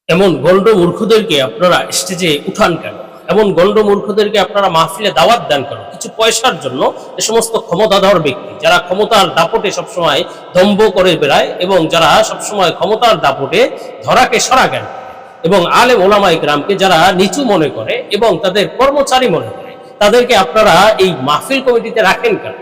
এমন গণ্ড মূর্খদেরকে আপনারা স্টেজে উঠান কেন? এমন গণ্ড মূর্খদেরকে আপনারা মাহফিলে দাওয়াত দেন কেন? কিছু পয়সার জন্য এ সমস্ত ক্ষমতাধর ব্যক্তি যারা ক্ষমতার দাপটে সবসময় দম্ভ করে বেড়ায় এবং যারা সবসময় ক্ষমতার দাপটে ধরাকে সরা জ্ঞান করে এবং আলেম ওলামায়ে কেরামকে যারা নিচু মনে করে এবং তাদের কর্মচারী মনে করে, তাদেরকে আপনারা এই মাহফিল কমিটিতে রাখেন কেন?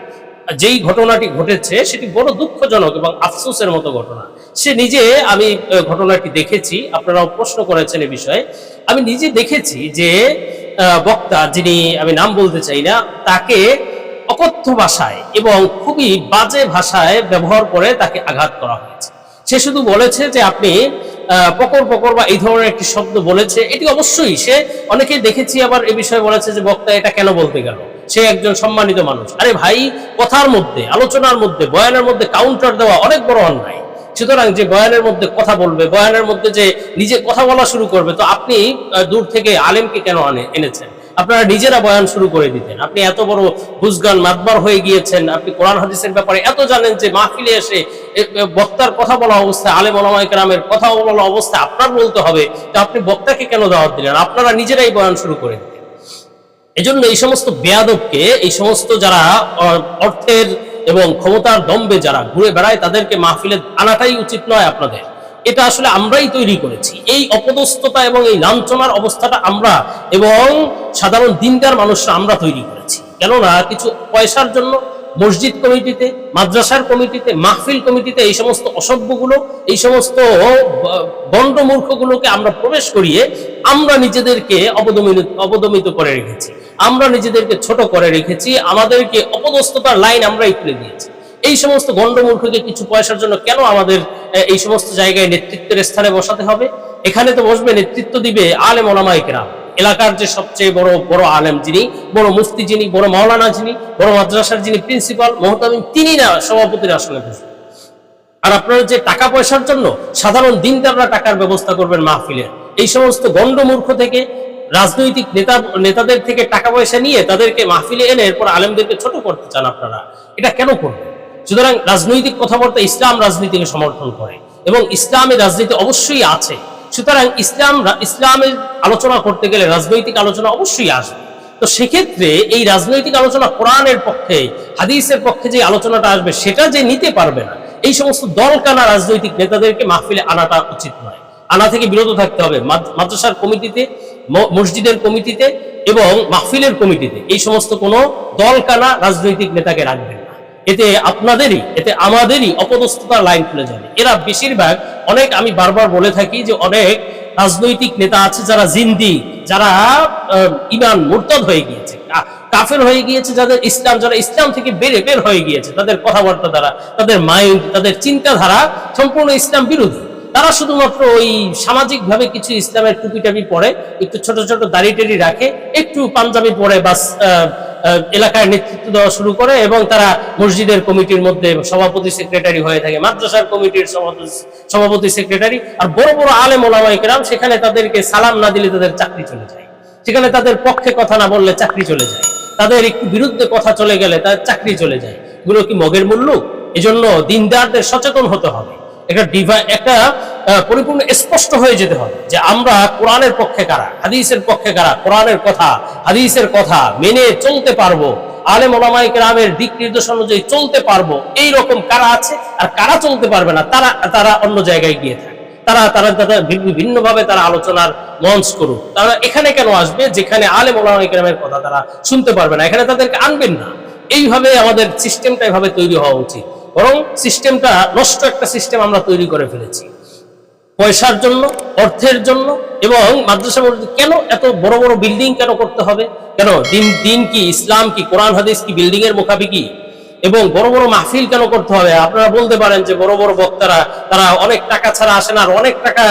যেই ঘটনাটি ঘটেছে সেটি বড় দুঃখজনক এবং আফসোসের মতো ঘটনা। সে নিজে, আমি ঘটনাটি দেখেছি, আপনারাও প্রশ্ন করেছেন এ বিষয়ে। আমি নিজে দেখেছি যে বক্তা, যিনি আমি নাম বলতে চাই না, তাকে অকথ্য ভাষায় এবং খুবই বাজে ভাষায় ব্যবহার করে তাকে আঘাত করা হয়েছে। সে শুধু বলেছে যে আপনি পকর পকর বা এই ধরনের একটি শব্দ বলেছে, এটি অবশ্যই সে, অনেকেই দেখেছি আবার এ বিষয়ে বলেছে যে বক্তা এটা কেন বলতে গেল, সে একজন সম্মানিত মানুষ। আরে ভাই, কথার মধ্যে, আলোচনার মধ্যে, বয়ানের মধ্যে কাউন্টার দেওয়া অনেক বড় অন্যায়। সুতরাং যে বয়ানের মধ্যে কথা বলবে, বয়ানের মধ্যে যে নিজে কথা বলা শুরু করবে, তো আপনি দূর থেকে আলেমকে কেন এনেছেন? আপনারা নিজেরা বয়ান শুরু করে দিতেন। আপনি এত বড় বুজগান মাতবার হয়ে গিয়েছেন, আপনি কোরআন হাদিসের ব্যাপারে এত জানেন যে মাহফিলে এসে বক্তার কথা বলা অবস্থায়, আলেম ওলামায়ে কেরামের কথা বলা অবস্থায় আপনার বলতে হবে, তো আপনি বক্তাকে কেন দাওয়াত দিলেন? আপনারা নিজেরাই বয়ান শুরু করে দিতেন। এজন্য এই সমস্ত বেয়াদবকে, এই সমস্ত যারা অর্থের এবং ক্ষমতার দম্বে যারা ঘুরে বেড়ায়, তাদেরকে মাহফিলে আনাটাই উচিত নয় আপনাদের। এটা আসলে আমরাই তৈরি করেছি। এই অপদস্থতা এবং এই লাঞ্ছনার অবস্থাটা আমরা এবং সাধারণ দিনদার মানুষরা আমরা তৈরি করেছি। কেননা কিছু পয়সার জন্য মসজিদ কমিটিতে, মাদ্রাসার কমিটিতে, মাহফিল কমিটিতে এই সমস্ত অসভ্যগুলো, এই সমস্ত গণ্ড মূর্খগুলোকে আমরা প্রবেশ করিয়ে আমরা নিজেদেরকে অবদমিত করে রেখেছি, আমরা নিজেদেরকে ছোট করে রেখেছি, আমাদেরকে অপদস্থতার লাইন আমরাই তুলে দিয়েছি। এই সমস্ত গণ্ডমূর্খকে কিছু পয়সার জন্য কেন আমাদের এই সমস্ত জায়গায় নেতৃত্বের স্থানে বসাতে হবে? এখানে তো বসবে, নেতৃত্ব দিবে আলেম ওলামায়ে কেরাম, এলাকার যে সবচেয়ে বড় বড় আলেম যিনি, বড় মুফতি যিনি, বড় মাওলানা যিনি, বড় মাদ্রাসার যিনি প্রিন্সিপাল মোহতামিম, তিনি না সভাপতির আসনে বসবেন। আর আপনারা যে টাকা পয়সার জন্য সাধারণ দিনদাররা টাকার ব্যবস্থা করবেন মাহফিলের, এই সমস্ত গণ্ডমূর্খ থেকে, রাজনৈতিক নেতাদের থেকে টাকা পয়সা নিয়ে তাদেরকে মাহফিলে এনে এরপর আলেমদেরকে ছোট করতে চান আপনারা, এটা কেন করবেন? সুতরাং রাজনৈতিক কথাবার্তা, ইসলাম রাজনীতিকে সমর্থন করে এবং ইসলামের রাজনীতি অবশ্যই আছে। সুতরাং ইসলামের আলোচনা করতে গেলে রাজনৈতিক আলোচনা অবশ্যই আসবে। তো সেক্ষেত্রে এই রাজনৈতিক আলোচনা, কোরআনের পক্ষে, হাদিসের পক্ষে যে আলোচনাটা আসবে, সেটা যে নিতে পারবে না, এই সমস্ত দলকানা রাজনৈতিক নেতাদেরকে মাহফিলে আনাটা উচিত নয়। আনা থেকে বিরত থাকতে হবে। মাদ্রাসার কমিটিতে, মসজিদের কমিটিতে এবং মাহফিলের কমিটিতে এই সমস্ত কোনো দলকানা রাজনৈতিক নেতাকে রাখবেন না। এতে আপনাদেরই, এতে আমাদেরই অপদস্থতার লাইন খুলে যাবে। এরা বেশিরভাগ, অনেক, আমি বারবার বলে থাকি যে অনেক রাজনৈতিক নেতা আছে যারা জিন্দিক, যারা ঈমান মুরতাদ হয়ে গিয়েছে, কাফের হয়ে গিয়েছে, যারা ইসলাম থেকে বের হয়ে গিয়েছে, তাদের কথাবার্তা দ্বারা, তাদের মাইন্ড, তাদের চিন্তাধারা সম্পূর্ণ ইসলাম বিরোধী। তারা শুধুমাত্র ওই সামাজিক ভাবে কিছু ইসলামের টুপি টাপি পরে, একটু ছোট ছোট দাড়ি টাড়ি রাখে, একটু পাঞ্জাবি পরে, বাস এলাকায় নেতৃত্ব দেওয়া শুরু করে এবং তারা মসজিদের কমিটির মধ্যে সভাপতি সেক্রেটারি হয়ে থাকে, মাদ্রাসার কমিটির সভাপতি সেক্রেটারি। আর বড় বড় আলেম ওলামায়ে কেরাম, সেখানে তাদেরকে সালাম না দিলে তাদের চাকরি চলে যায়, সেখানে তাদের পক্ষে কথা না বললে চাকরি চলে যায়, তাদের একটু বিরুদ্ধে কথা চলে গেলে তাদের চাকরি চলে যায়। এগুলো কি মগের মুল্লুক? এজন্য দিনদারদের সচেতন হতে হবে। একটা পরিপূর্ণ স্পষ্ট হয়ে যেতে হবে যে আমরা কোরআনের পক্ষে কারা, হাদিসের পক্ষে কারা, কোরআনের কথা, হাদিসের কথা মেনে চলতে পারবো, আলেম ওলামায়ে কেরামের দিক নির্দেশ অনুযায়ী চলতে পারবো, এই রকম কারা আছে। আর কারা চলতে পারবে না, তারা অন্য জায়গায় গিয়ে থাকে, তারা ভিন্নভাবে তারা আলোচনার মঞ্চ করুক। তারা এখানে কেন আসবে যেখানে আলেম ওলামায়ে কেরামের কথা তারা শুনতে পারবে না? এখানে তাদেরকে আনবেন না। এইভাবে আমাদের সিস্টেমটা এভাবে তৈরি হওয়া উচিত। বরং সিস্টেমটা নষ্ট একটা সিস্টেম আমরা তৈরি করে ফেলেছি পয়সার জন্য, অর্থের জন্য। এবং মাদ্রাসা কেন এত বড় বড় বিল্ডিং কেন করতে হবে? কেন দিন কি, ইসলাম কি, কোরআন হাদিস কি বিল্ডিং এর মুখাপেক্ষি? এবং বড় বড় মাহফিল কেন করতে হবে? আপনারা বলতে পারেন যে বড় বড় বক্তারা, তারা অনেক টাকা ছাড়া আসে না, আর অনেক টাকা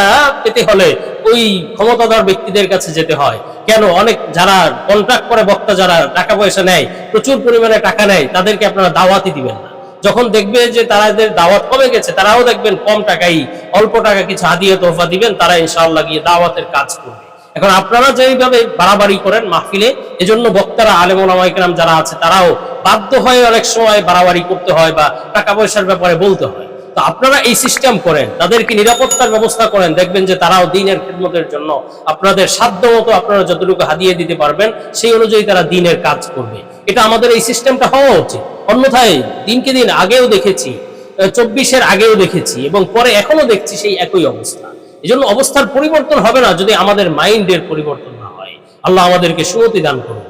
পেতে হলে ওই ক্ষমতাধর ব্যক্তিদের কাছে যেতে হয়। কেন? অনেক যারা কন্ট্রাক্ট করে বক্তা, যারা টাকা পয়সা নেয়, প্রচুর পরিমাণে টাকা নেয়, তাদেরকে আপনারা দাওয়াতই দিবেন না। যখন দেখবে যে তাদের দাওয়াত কমে গেছে, তারাও দেখবেন কম টাকাই, অল্প টাকা কিছু হাদিয়া তোহফা দিবেন, তারা ইনশাআল্লাহ গিয়ে দাওয়াতের কাজ করবে। এখন আপনারা যেভাবে বাড়াবাড়ি করেন মাহফিলে, এজন্য বক্তারা, আলেম ওলামায়ে কেরাম যারা আছে, তারাও বাধ্য হয়ে অনেক সময় বাড়াবাড়ি করতে হয় বা টাকা পয়সার ব্যাপারে বলতে হয়। তো আপনারা এই সিস্টেম করেন, তাদেরকে নিরাপত্তার ব্যবস্থা করেন, দেখবেন যে তারাও দিনের খিদমতের জন্য আপনাদের সাধ্য মতো আপনারা যতটুকু হাদিয়ে দিতে পারবেন সেই অনুযায়ী তারা দিনের কাজ করবে। এটা আমাদের এই সিস্টেমটা হওয়া উচিত। অন্যথায় দিনকে দিন আগেও দেখেছি, 24-এর আগেও দেখেছি এবং পরে এখনো দেখছি সেই একই অবস্থা। এই জন্য অবস্থার পরিবর্তন হবে না যদি আমাদের মাইন্ডের পরিবর্তন না হয়। আল্লাহ আমাদেরকে সুমতি দান করুন।